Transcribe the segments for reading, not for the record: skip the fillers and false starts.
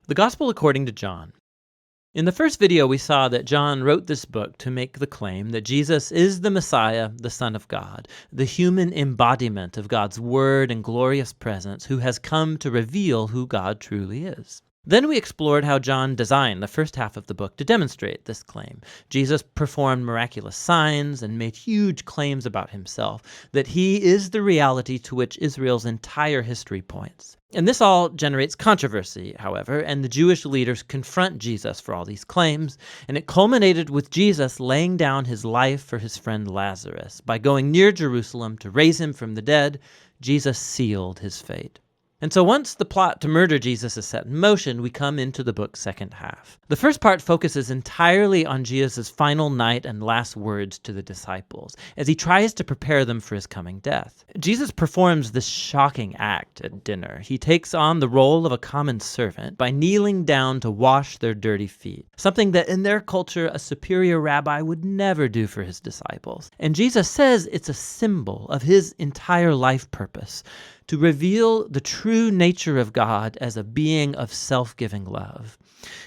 The Gospel according to John. In the first video, we saw that John wrote this book to make the claim that Jesus is the Messiah, the Son of God, the human embodiment of God's word and glorious presence who has come to reveal who God truly is. Then we explored how John designed the first half of the book to demonstrate this claim. Jesus performed miraculous signs and made huge claims about himself, that he is the reality to which Israel's entire history points. And this all generates controversy, however, and the Jewish leaders confront Jesus for all these claims, and it culminated with Jesus laying down his life for his friend Lazarus. By going near Jerusalem to raise him from the dead, Jesus sealed his fate. And so once the plot to murder Jesus is set in motion, we come into the book's second half. The first part focuses entirely on Jesus' final night and last words to the disciples, as he tries to prepare them for his coming death. Jesus performs this shocking act at dinner. He takes on the role of a common servant by kneeling down to wash their dirty feet, something that in their culture a superior rabbi would never do for his disciples. And Jesus says it's a symbol of his entire life purpose, to reveal the true nature of God as a being of self-giving love.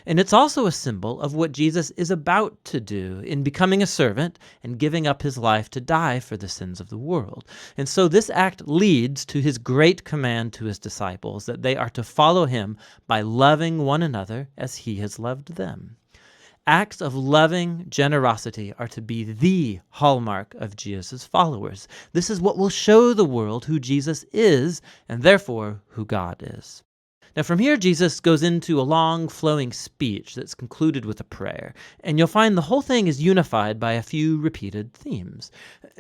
And it's also a symbol of what Jesus is about to do in becoming a servant and giving up his life to die for the sins of the world. And so this act leads to his great command to his disciples that they are to follow him by loving one another as he has loved them. Acts of loving generosity are to be the hallmark of Jesus' followers. This is what will show the world who Jesus is, and therefore who God is. Now from here, Jesus goes into a long, flowing speech that's concluded with a prayer, and you'll find the whole thing is unified by a few repeated themes.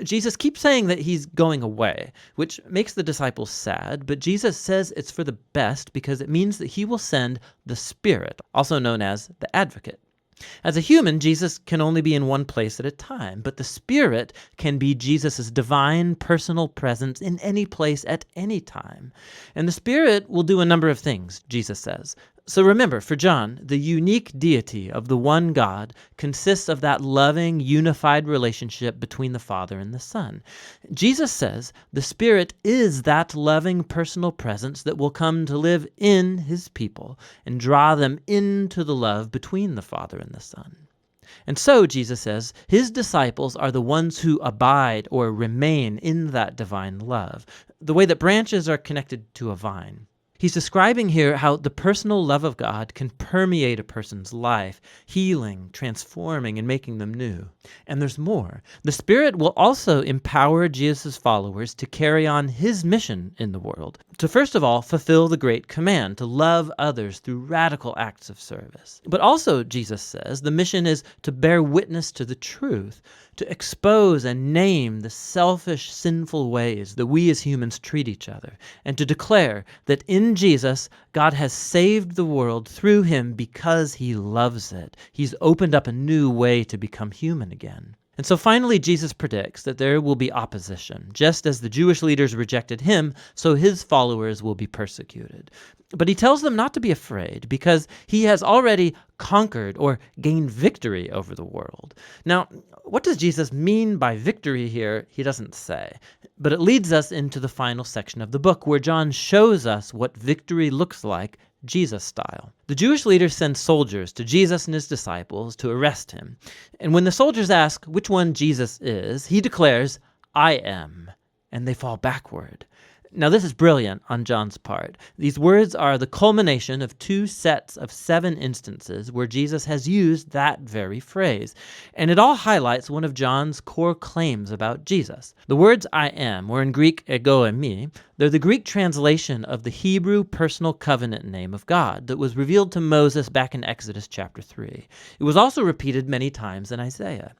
Jesus keeps saying that he's going away, which makes the disciples sad, but Jesus says it's for the best because it means that he will send the Spirit, also known as the Advocate. As a human, Jesus can only be in one place at a time, but the Spirit can be Jesus' divine personal presence in any place at any time. And the Spirit will do a number of things, Jesus says. So remember, for John, the unique deity of the one God consists of that loving, unified relationship between the Father and the Son. Jesus says the Spirit is that loving personal presence that will come to live in his people and draw them into the love between the Father and the Son. And so, Jesus says, his disciples are the ones who abide or remain in that divine love, the way that branches are connected to a vine. He's describing here how the personal love of God can permeate a person's life, healing, transforming, and making them new. And there's more. The Spirit will also empower Jesus' followers to carry on his mission in the world, to first of all fulfill the great command to love others through radical acts of service. But also, Jesus says, the mission is to bear witness to the truth, to expose and name the selfish, sinful ways that we as humans treat each other, and to declare that in Jesus, God has saved the world through him because he loves it. He's opened up a new way to become human again. And so finally, Jesus predicts that there will be opposition. Just as the Jewish leaders rejected him, so his followers will be persecuted. But he tells them not to be afraid because he has already conquered or gained victory over the world. Now, what does Jesus mean by victory here? He doesn't say. But it leads us into the final section of the book where John shows us what victory looks like Jesus style. The Jewish leaders send soldiers to Jesus and his disciples to arrest him. And when the soldiers ask which one Jesus is, he declares, "I am," and they fall backward. Now this is brilliant on John's part. These words are the culmination of 2 sets of 7 instances where Jesus has used that very phrase. And it all highlights one of John's core claims about Jesus. The words I am, or in Greek ego eimi, they're the Greek translation of the Hebrew personal covenant name of God that was revealed to Moses back in Exodus chapter 3. It was also repeated many times in Isaiah.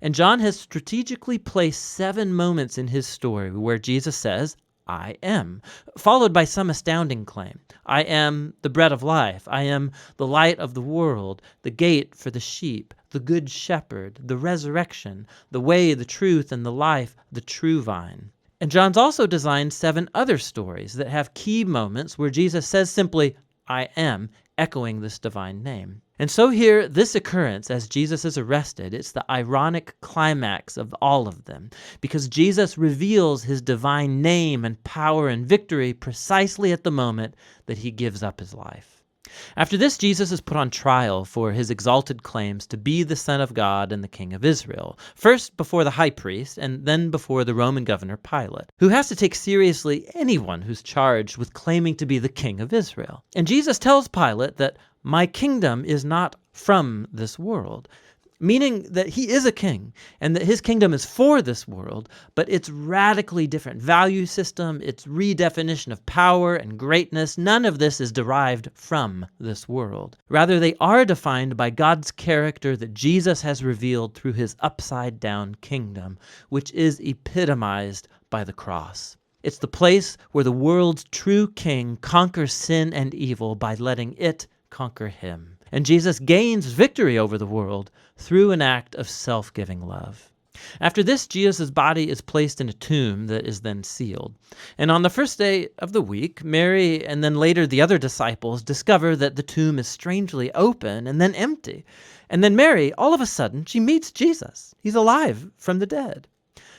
And John has strategically placed 7 moments in his story where Jesus says, I am, followed by some astounding claim. I am the bread of life. I am the light of the world, the gate for the sheep, the good shepherd, the resurrection, the way, the truth, and the life, the true vine. And John's also designed 7 other stories that have key moments where Jesus says simply, I am, echoing this divine name. And so here, this occurrence as Jesus is arrested, it's the ironic climax of all of them, because Jesus reveals his divine name and power and victory precisely at the moment that he gives up his life. After this, Jesus is put on trial for his exalted claims to be the Son of God and the King of Israel, first before the high priest and then before the Roman governor Pilate, who has to take seriously anyone who's charged with claiming to be the King of Israel. And Jesus tells Pilate that my kingdom is not from this world, meaning that he is a king and that his kingdom is for this world, but it's radically different value system, its redefinition of power and greatness. None of this is derived from this world. Rather, they are defined by God's character that Jesus has revealed through his upside-down kingdom, which is epitomized by the cross. It's the place where the world's true king conquers sin and evil by letting it conquer him. And Jesus gains victory over the world through an act of self-giving love. After this, Jesus' body is placed in a tomb that is then sealed. And on the first day of the week, Mary and then later the other disciples discover that the tomb is strangely open and then empty. And then Mary, all of a sudden, she meets Jesus. He's alive from the dead.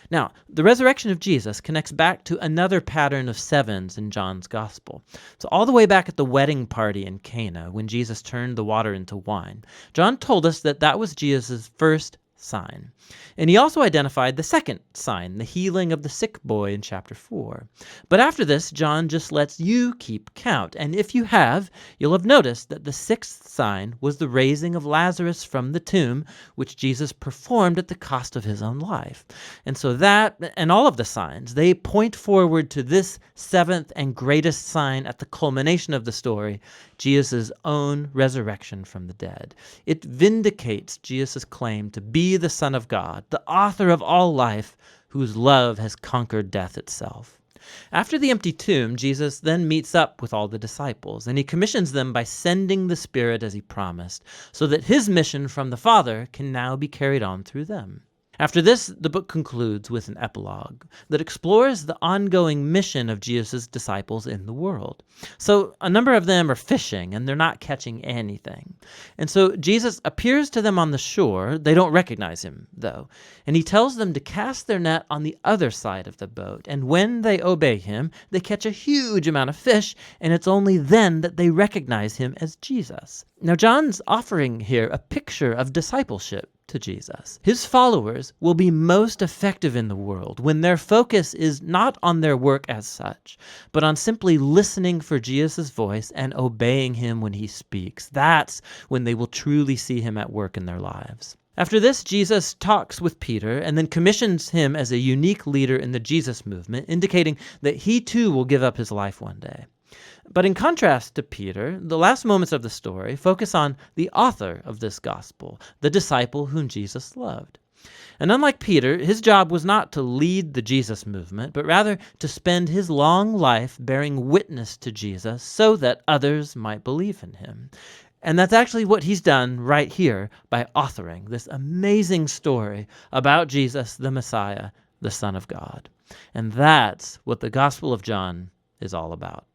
Now, the resurrection of Jesus connects back to another pattern of sevens in John's gospel. So all the way back at the wedding party in Cana, when Jesus turned the water into wine, John told us that that was Jesus' first sign. And he also identified the second sign, the healing of the sick boy in chapter 4. But after this, John just lets you keep count. And if you have, you'll have noticed that the sixth sign was the raising of Lazarus from the tomb, which Jesus performed at the cost of his own life. And so that, and all of the signs, they point forward to this seventh and greatest sign at the culmination of the story, Jesus' own resurrection from the dead. It vindicates Jesus' claim to be the Son of God, the author of all life, whose love has conquered death itself. After the empty tomb, Jesus then meets up with all the disciples, and he commissions them by sending the Spirit as he promised, so that his mission from the Father can now be carried on through them. After this, the book concludes with an epilogue that explores the ongoing mission of Jesus' disciples in the world. So a number of them are fishing, and they're not catching anything. And so Jesus appears to them on the shore. They don't recognize him, though. And he tells them to cast their net on the other side of the boat. And when they obey him, they catch a huge amount of fish, and it's only then that they recognize him as Jesus. Now, John's offering here a picture of discipleship to Jesus. His followers will be most effective in the world when their focus is not on their work as such, but on simply listening for Jesus' voice and obeying him when he speaks. That's when they will truly see him at work in their lives. After this, Jesus talks with Peter and then commissions him as a unique leader in the Jesus movement, indicating that he too will give up his life one day. But in contrast to Peter, the last moments of the story focus on the author of this gospel, the disciple whom Jesus loved. And unlike Peter, his job was not to lead the Jesus movement, but rather to spend his long life bearing witness to Jesus so that others might believe in him. And that's actually what he's done right here by authoring this amazing story about Jesus, the Messiah, the Son of God. And that's what the Gospel of John is all about.